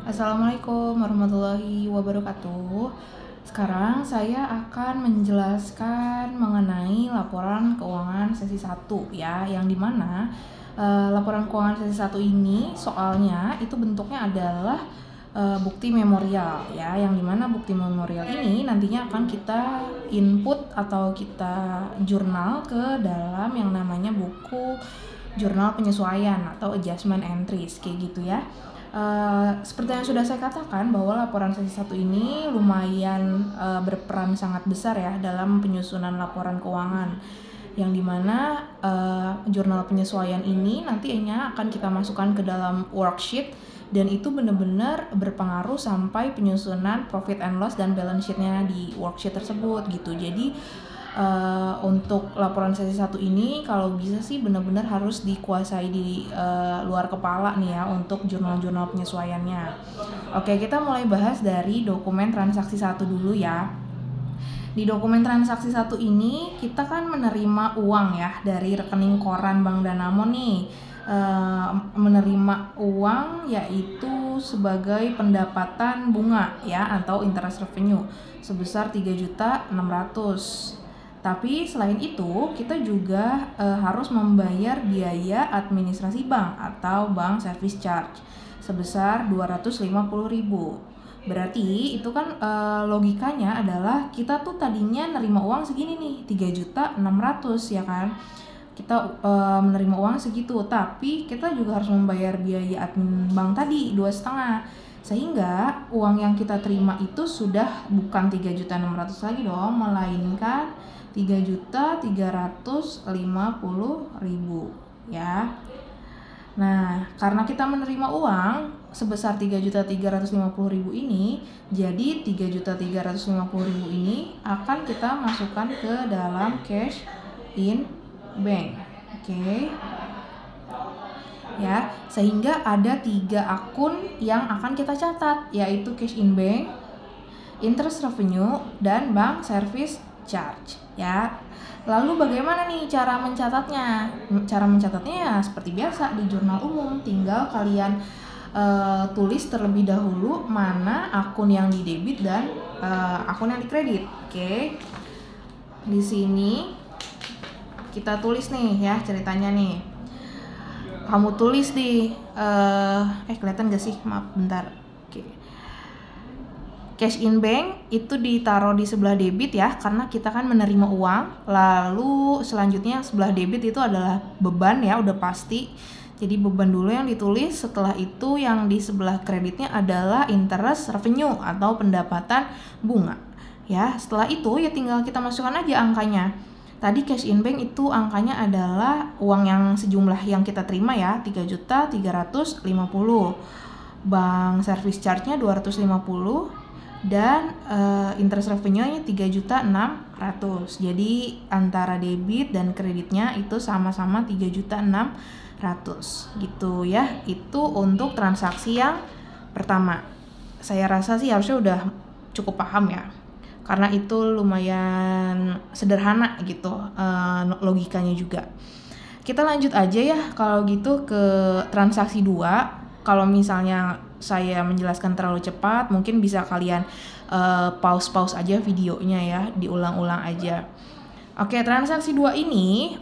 Assalamualaikum warahmatullahi wabarakatuh. Sekarang saya akan menjelaskan mengenai laporan keuangan sesi 1 ya, yang dimana laporan keuangan sesi 1 ini soalnya itu bentuknya adalah bukti memorial ya, yang dimana bukti memorial ini nantinya akan kita input atau kita jurnal ke dalam yang namanya buku jurnal penyesuaian atau adjustment entries kayak gitu ya. Seperti yang sudah saya katakan bahwa laporan sesi 1 ini lumayan berperan sangat besar ya dalam penyusunan laporan keuangan, yang dimana jurnal penyesuaian ini nantinya akan kita masukkan ke dalam worksheet, dan itu benar-benar berpengaruh sampai penyusunan profit and loss dan balance sheet-nya di worksheet tersebut gitu. Jadi untuk laporan sesi 1 ini kalau bisa sih benar-benar harus dikuasai di luar kepala nih ya untuk jurnal-jurnal penyesuaiannya. Oke, kita mulai bahas dari dokumen transaksi 1 dulu ya. Di dokumen transaksi 1 ini kita kan menerima uang ya dari rekening koran Bank Danamon nih. Menerima uang yaitu sebagai pendapatan bunga ya atau interest revenue sebesar 3.600.000. Tapi selain itu kita juga harus membayar biaya administrasi bank atau bank service charge sebesar 250.000. Berarti itu kan logikanya adalah kita tuh tadinya nerima uang segini nih 3.600.000 ya kan. Kita menerima uang segitu, tapi kita juga harus membayar biaya admin bank tadi 2,5, sehingga uang yang kita terima itu sudah bukan 3.600.000 lagi dong, melainkan 3.350.000 ya. Nah, karena kita menerima uang sebesar 3.350.000 ini, jadi 3.350.000 ini akan kita masukkan ke dalam cash in bank. Oke. Ya, sehingga ada 3 akun yang akan kita catat, yaitu cash in bank, interest revenue, dan bank service charge ya. Lalu bagaimana nih cara mencatatnya? Cara mencatatnya ya seperti biasa di jurnal umum, tinggal kalian tulis terlebih dahulu mana akun yang di debit dan akun yang di kredit. Oke. Di sini kita tulis nih ya ceritanya nih. Kamu tulis di kelihatan gak sih? Maaf bentar. Oke. Cash in bank itu ditaruh di sebelah debit ya, karena kita kan menerima uang. Lalu selanjutnya sebelah debit itu adalah beban ya, udah pasti. Jadi beban dulu yang ditulis, setelah itu yang di sebelah kreditnya adalah interest revenue atau pendapatan bunga. Ya, setelah itu ya tinggal kita masukkan aja angkanya. Tadi cash in bank itu angkanya adalah uang yang sejumlah yang kita terima ya, 3.350.000. Bank service charge-nya 250 dan interest revenue-nya 3.600.000. Jadi antara debit dan kreditnya itu sama-sama 3.600.000 gitu ya. Itu untuk transaksi yang pertama. Saya rasa sih harusnya udah cukup paham ya, karena itu lumayan sederhana gitu logikanya juga. Kita lanjut aja ya kalau gitu ke transaksi 2. Kalau misalnya saya menjelaskan terlalu cepat, mungkin bisa kalian pause aja videonya ya, diulang-ulang aja. Oke, transaksi 2 ini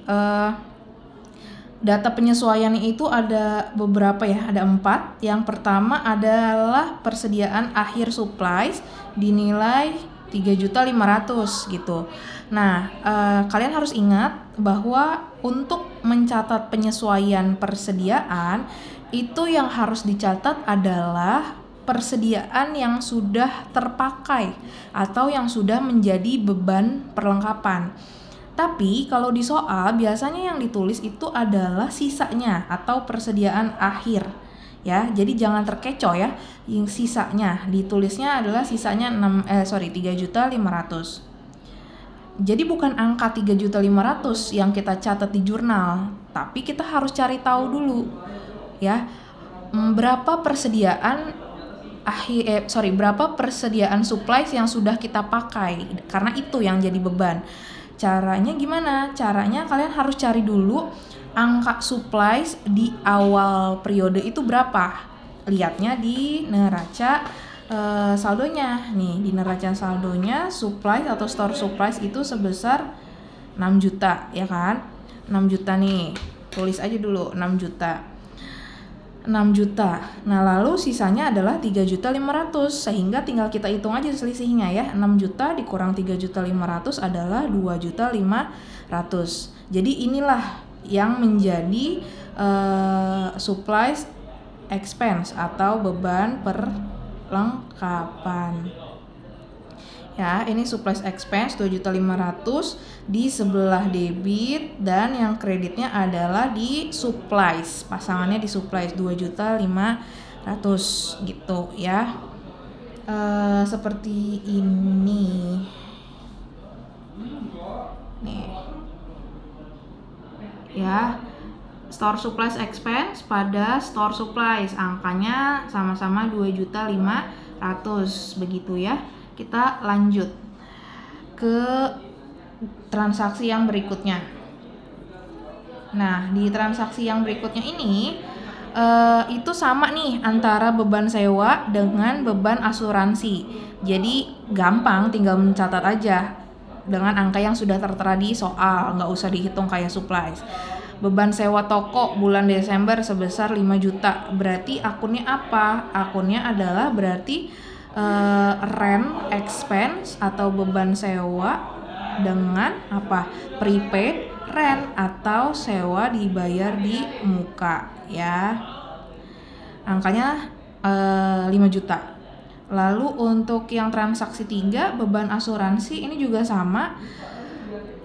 data penyesuaiannya itu ada beberapa ya, ada 4. Yang pertama adalah persediaan akhir supplies dinilai 3.500.000 gitu. Nah, kalian harus ingat bahwa untuk mencatat penyesuaian persediaan itu yang harus dicatat adalah persediaan yang sudah terpakai atau yang sudah menjadi beban perlengkapan. Tapi kalau di soal biasanya yang ditulis itu adalah sisanya atau persediaan akhir. Ya, jadi jangan terkecoh ya. Yang sisanya ditulisnya adalah sisanya 3.500.000. Jadi bukan angka 3.500.000 yang kita catat di jurnal, tapi kita harus cari tahu dulu ya, berapa persediaan berapa persediaan supplies yang sudah kita pakai, karena itu yang jadi beban. Caranya gimana? Caranya kalian harus cari dulu angka supplies di awal periode itu berapa. lihatnya di neraca saldonya. Nih, di neraca saldonya supplies atau store supplies itu sebesar 6 juta, ya kan? 6 juta nih. Tulis aja dulu 6 juta. 6 juta. Nah, lalu sisanya adalah 3.500.000, sehingga tinggal kita hitung aja selisihnya ya. 6 juta dikurang 3.500.000 adalah 2.500.000. Jadi inilah yang menjadi supplies expense atau beban perlengkapan. Ya, ini supplies expense 2.500.000 di sebelah debit, dan yang kreditnya adalah di supplies. Pasangannya di supplies 2.500.000 gitu ya. Seperti ini. Nih. Ya. Store supplies expense pada store supplies, angkanya sama-sama 2.500.000 begitu ya. Kita lanjut ke transaksi yang berikutnya. Nah, di transaksi yang berikutnya ini itu sama nih antara beban sewa dengan beban asuransi. Jadi gampang, tinggal mencatat aja dengan angka yang sudah tertera di soal, nggak usah dihitung kayak supplies. Beban sewa toko bulan Desember sebesar 5 juta. Berarti akunnya apa? Akunnya adalah berarti rent expense atau beban sewa dengan apa? Prepaid rent atau sewa dibayar di muka ya. Angkanya 5 juta. Lalu untuk yang transaksi 3, beban asuransi ini juga sama.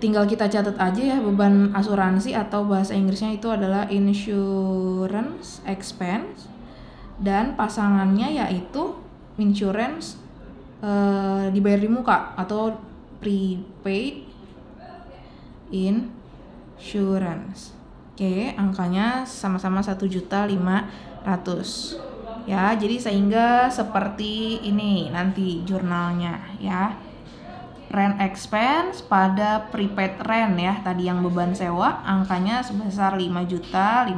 Tinggal kita catat aja ya, beban asuransi atau bahasa Inggrisnya itu adalah insurance expense, dan pasangannya yaitu insurance dibayar di muka atau prepaid insurance. Oke, angkanya sama-sama 1.500.000 ya. Jadi sehingga seperti ini nanti jurnalnya ya. Rent expense pada prepaid rent ya, tadi yang beban sewa angkanya sebesar 5 juta.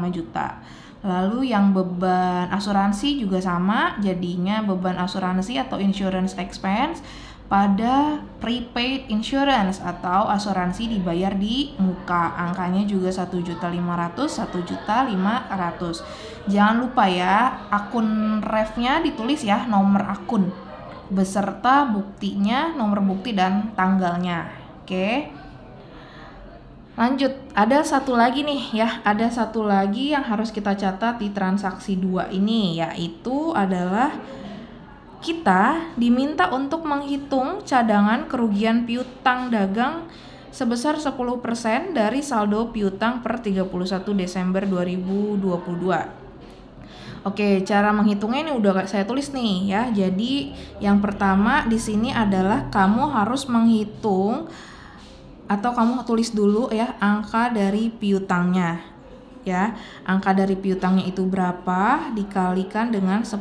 Lalu yang beban asuransi juga sama, jadinya beban asuransi atau insurance expense pada prepaid insurance atau asuransi dibayar di muka, angkanya juga 1.500.000. Jangan lupa ya, akun refnya ditulis ya, nomor akun beserta buktinya, nomor bukti dan tanggalnya. Oke. Lanjut, ada satu lagi nih ya, ada satu lagi yang harus kita catat di transaksi 2 ini, yaitu adalah kita diminta untuk menghitung cadangan kerugian piutang dagang sebesar 10% dari saldo piutang per 31 Desember 2022. Oke, cara menghitungnya ini udah saya tulis nih ya. Jadi yang pertama di sini adalah kamu harus menghitung atau kamu tulis dulu ya angka dari piutangnya. Ya, angka dari piutangnya itu berapa dikalikan dengan 10%.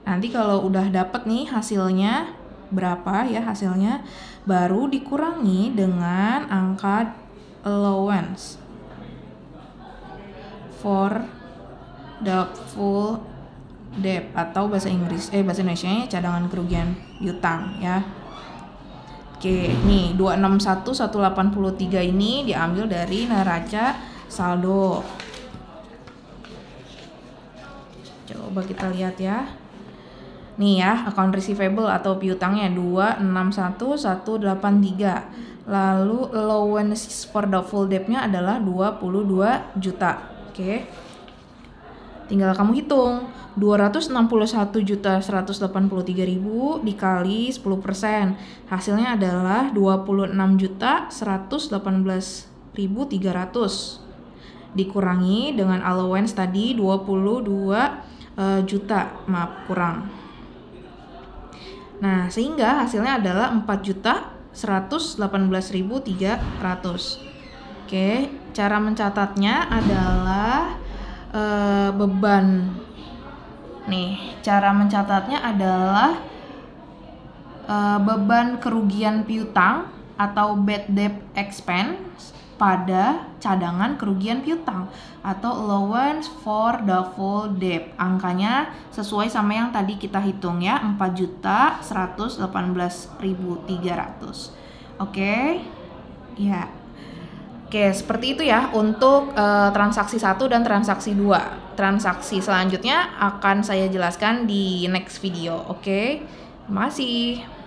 Nanti kalau udah dapet nih hasilnya berapa ya hasilnya, baru dikurangi dengan angka allowance for doubtful debt atau bahasa Indonesianya cadangan kerugian piutang ya. Oke, nih 261.183 ini diambil dari neraca saldo. Coba kita lihat ya. Nih ya, account receivable atau piutangnya 261.183. Lalu allowance for doubtful debt-nya adalah 22 juta. Oke. Tinggal kamu hitung 261.183.000 dikali 10%. Hasilnya adalah 26.118.300 dikurangi dengan allowance tadi 22 juta, maaf kurang. Nah, sehingga hasilnya adalah 4.118.300. Oke, cara mencatatnya adalah beban. Nih, cara mencatatnya adalah beban kerugian piutang atau bad debt expense pada cadangan kerugian piutang atau allowance for doubtful debt. Angkanya sesuai sama yang tadi kita hitung ya, 4.118.300. Oke. Ya. Oke, seperti itu ya untuk transaksi 1 dan transaksi 2. Transaksi selanjutnya akan saya jelaskan di next video. Oke. Terima kasih.